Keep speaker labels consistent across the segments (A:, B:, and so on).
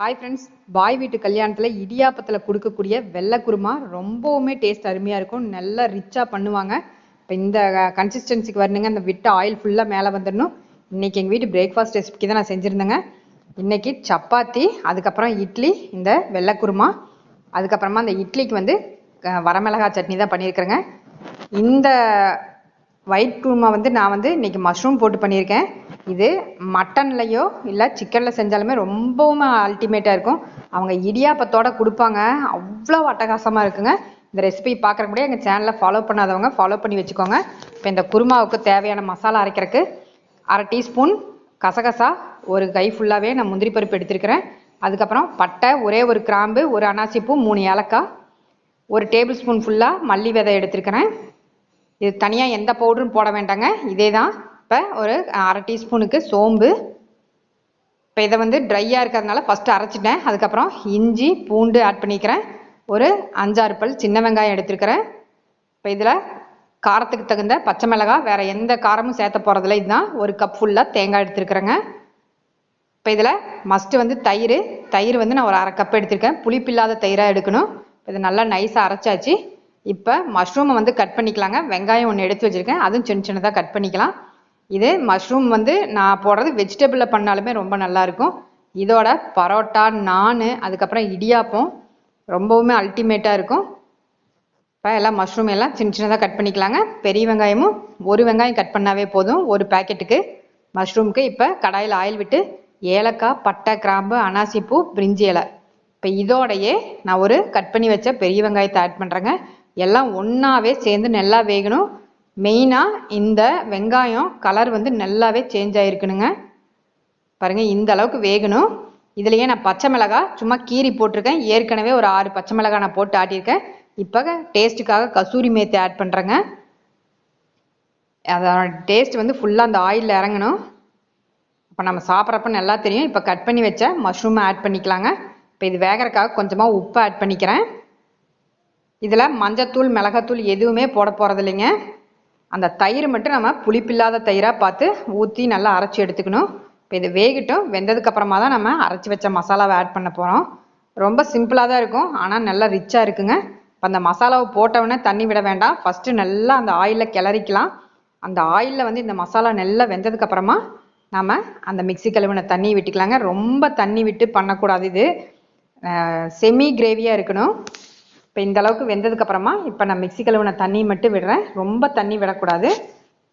A: Hi friends, பாய் வீட்டு கல்யாணத்தில் இடியாப்பத்தில் கொடுக்கக்கூடிய வெள்ளை குருமா ரொம்பவுமே டேஸ்ட் அருமையாக இருக்கும். நல்லா ரிச்சாக பண்ணுவாங்க. இப்போ இந்த கன்சிஸ்டன்சிக்கு வரணுங்க. அந்த விட்ட ஆயில் ஃபுல்லாக மேலே வந்துடணும். இன்றைக்கி எங்கள் வீட்டு பிரேக்ஃபாஸ்ட் ரெசிபிக்கு தான் நான் செஞ்சுருந்தேங்க. இன்றைக்கி சப்பாத்தி, அதுக்கப்புறம் இட்லி, இந்த வெள்ளை குருமா, அதுக்கப்புறமா அந்த இட்லிக்கு வந்து வரமிளகாய் சட்னி தான் பண்ணியிருக்கிறேங்க. இந்த ஒயிட் குருமா வந்து நான் வந்து இன்றைக்கி மஷ்ரூம் போட்டு பண்ணியிருக்கேன். இது மட்டன்லையோ இல்லை சிக்கனில் செஞ்சாலுமே ரொம்பவுமே அல்டிமேட்டாக இருக்கும். அவங்க இடியாப்பத்தோடு கொடுப்பாங்க, அவ்வளோ அட்டகாசமாக இருக்குங்க. இந்த ரெசிபி பார்க்குறக்கு கூட எங்கள் சேனலை ஃபாலோ பண்ணாதவங்க ஃபாலோ பண்ணி வச்சுக்கோங்க. இப்போ இந்த குருமாவுக்கு தேவையான மசாலா அரைக்கிறதுக்கு 1/2 டீஸ்பூன் கசகசா, ஒரு கை ஃபுல்லாகவே நான் முந்திரி பருப்பு எடுத்துருக்கிறேன். அதுக்கப்புறம் பட்டை, ஒரே ஒரு கிராம்பு, ஒரு அனாசிப்பூ, 3 ஏலக்காய், 1 டேபிள் ஸ்பூன் ஃபுல்லாக மல்லி விதை எடுத்துருக்கிறேன். இது தனியாக எந்த பவுடரும் போட வேண்டாங்க, இதே தான். இப்போ ஒரு 1/2 டீஸ்பூனுக்கு சோம்பு. இப்போ இதை வந்து ட்ரையாக இருக்கிறதுனால ஃபஸ்ட்டு அரைச்சிட்டேன். அதுக்கப்புறம் இஞ்சி பூண்டு ஆட் பண்ணிக்கிறேன். ஒரு 5-6 பல் சின்ன வெங்காயம் எடுத்துருக்கிறேன். இப்போ இதில் காரத்துக்கு தகுந்த பச்சை மிளகாய், வேறு எந்த காரமும் சேர்த்த போகிறதில்ல. இதுதான். ஒரு கப் ஃபுல்லாக தேங்காய் எடுத்துருக்குறேங்க. இப்போ இதில் மஸ்ட்டு வந்து தயிர் வந்து நான் ஒரு 1/2 கப் எடுத்திருக்கேன். புளிப்பில்லாத தயிராக எடுக்கணும். இதை நல்லா நைஸாக அரைச்சாச்சு. இப்போ மஷ்ரூமை வந்து கட் பண்ணிக்கலாங்க. வெங்காயம் ஒன்று எடுத்து வச்சுருக்கேன், அதுவும் சின்ன சின்னதாக கட் பண்ணிக்கலாம். இது மஷ்ரூம் வந்து நான் போடுறது வெஜிடபிளில் பண்ணாலுமே ரொம்ப நல்லாயிருக்கும். இதோட பரோட்டா, நான், அதுக்கப்புறம் இடியாப்பம் ரொம்பவுமே அல்டிமேட்டாக இருக்கும். இப்போ எல்லாம் மஷ்ரூம் எல்லாம் சின்ன சின்னதாக கட் பண்ணிக்கலாங்க. பெரிய வெங்காயமும் 1 வெங்காயம் கட் பண்ணாவே போதும் ஒரு பேக்கெட்டுக்கு மஷ்ரூமுக்கு. இப்போ கடாயில் ஆயில் விட்டு ஏலக்காய், பட்டை, கிராம்பு, அனாசிப்பூ, பிரிஞ்சி இலை, இப்போ இதோடையே நான் ஒரு கட் பண்ணி வச்ச பெரிய வெங்காயத்தை ஆட் பண்ணுறேங்க. எல்லாம் ஒன்றாவே சேர்ந்து நல்லா வேகணும். மெயினாக இந்த வெங்காயம் கலர் வந்து நல்லாவே சேஞ்ச் ஆகிருக்கணுங்க. பாருங்கள், இந்த அளவுக்கு வேகணும். இதுலேயே நான் பச்சை மிளகாய் சும்மா கீரி போட்டிருக்கேன். ஏற்கனவே ஒரு 6 பச்சை மிளகாய் நான் போட்டு ஆட்டியிருக்கேன். இப்போ டேஸ்ட்டுக்காக கசூரி மேத்தி ஆட் பண்ணுறேங்க. அதோட டேஸ்ட் வந்து ஃபுல்லாக அந்த ஆயிலில் இறங்கணும். இப்போ நம்ம சாப்பிட்றப்ப நல்லா தெரியும். இப்போ கட் பண்ணி வச்ச மஷ்ரூமை ஆட் பண்ணிக்கலாங்க. இப்போ இது வேகிறதுக்காக கொஞ்சமாக உப்பு ஆட் பண்ணிக்கிறேன். இதில் மஞ்சத்தூள், மிளகாத்தூள் எதுவுமே போட போகிறது இல்லைங்க. அந்த தயிர் மட்டும் நம்ம புளிப்பில்லாத தயிராக பார்த்து ஊற்றி நல்லா அரைச்சி எடுத்துக்கணும். இப்போ இது வேகட்டும். வெந்ததுக்கப்புறமா தான் நம்ம அரைச்சி வச்ச மசாலாவை ஆட் பண்ண போகிறோம். ரொம்ப சிம்பிளாக தான் இருக்கும், ஆனால் நல்லா ரிச்சாக இருக்குங்க. இப்போ அந்த மசாலாவை போட்டவுடனே தண்ணி விட வேண்டாம். ஃபஸ்ட்டு நல்லா அந்த ஆயிலில் கிளறிக்கலாம். அந்த ஆயிலில் வந்து இந்த மசாலா நல்லா வெந்ததுக்கப்புறமா நம்ம அந்த மிக்ஸி கழுவின தண்ணியை விட்டுக்கலாங்க. ரொம்ப தண்ணி விட்டு பண்ணக்கூடாது, இது செமி கிரேவியாக இருக்கணும். இப்போ இந்த அளவுக்கு வெந்ததுக்கப்புறமா இப்போ நான் மிக்ஸி கழுவின தண்ணி மட்டும் விடுறேன். ரொம்ப தண்ணி விடக்கூடாது.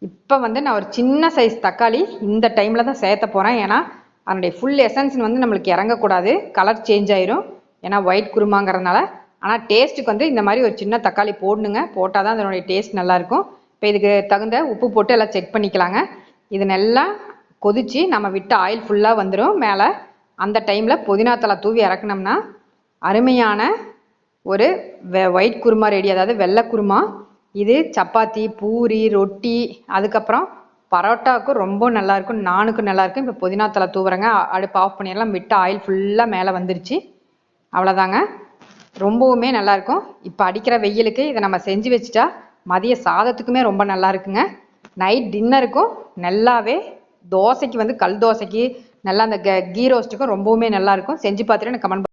A: இப்போ வந்து நான் ஒரு சின்ன சைஸ் தக்காளி இந்த டைமில் தான் சேர்த்த போகிறேன். ஏன்னா அதனுடைய ஃபுல் எசன்ஸ் வந்து நம்மளுக்கு இறங்கக்கூடாது, கலர் சேஞ்ச் ஆயிரும். ஏன்னா ஒயிட் குருமாங்கிறதுனால. ஆனால் டேஸ்ட்டுக்கு வந்து இந்த மாதிரி ஒரு சின்ன தக்காளி போடணுங்க. போட்டால் தான் அதனுடைய டேஸ்ட் நல்லாயிருக்கும். இப்போ இதுக்கு தகுந்த உப்பு போட்டு எல்லாம் செக் பண்ணிக்கலாங்க. இது நல்லா கொதித்து நம்ம விட்டு ஆயில் ஃபுல்லாக வந்துடும் மேலே. அந்த டைமில் புதினா தலை தூவி இறக்குனோம்னா அருமையான ஒரு ஒயிட் குருமா ரெடி, அதாவது வெள்ளை குருமா. இது சப்பாத்தி, பூரி, ரொட்டி, அதுக்கப்புறம் பரோட்டாவுக்கும் ரொம்ப நல்லாயிருக்கும், நானுக்கும் நல்லாயிருக்கும். இப்போ புதினா தலை தூவுறேங்க. அடுப்பு ஆஃப் பண்ணிடலாம். விட்டு ஆயில் ஃபுல்லாக மேலே வந்துருச்சு. அவ்வளோதாங்க, ரொம்பவுமே நல்லாயிருக்கும். இப்போ அடிக்கிற வெயிலுக்கு இதை நம்ம செஞ்சு வச்சுட்டா மதிய சாதத்துக்குமே ரொம்ப நல்லா இருக்குங்க. நைட் டின்னருக்கும் நல்லாவே, தோசைக்கு வந்து கல் தோசைக்கு நல்லா அந்த கீ ரோஸ்ட்டுக்கும் ரொம்பவுமே நல்லாயிருக்கும். செஞ்சு பார்த்துட்டு எனக்கு கமெண்ட்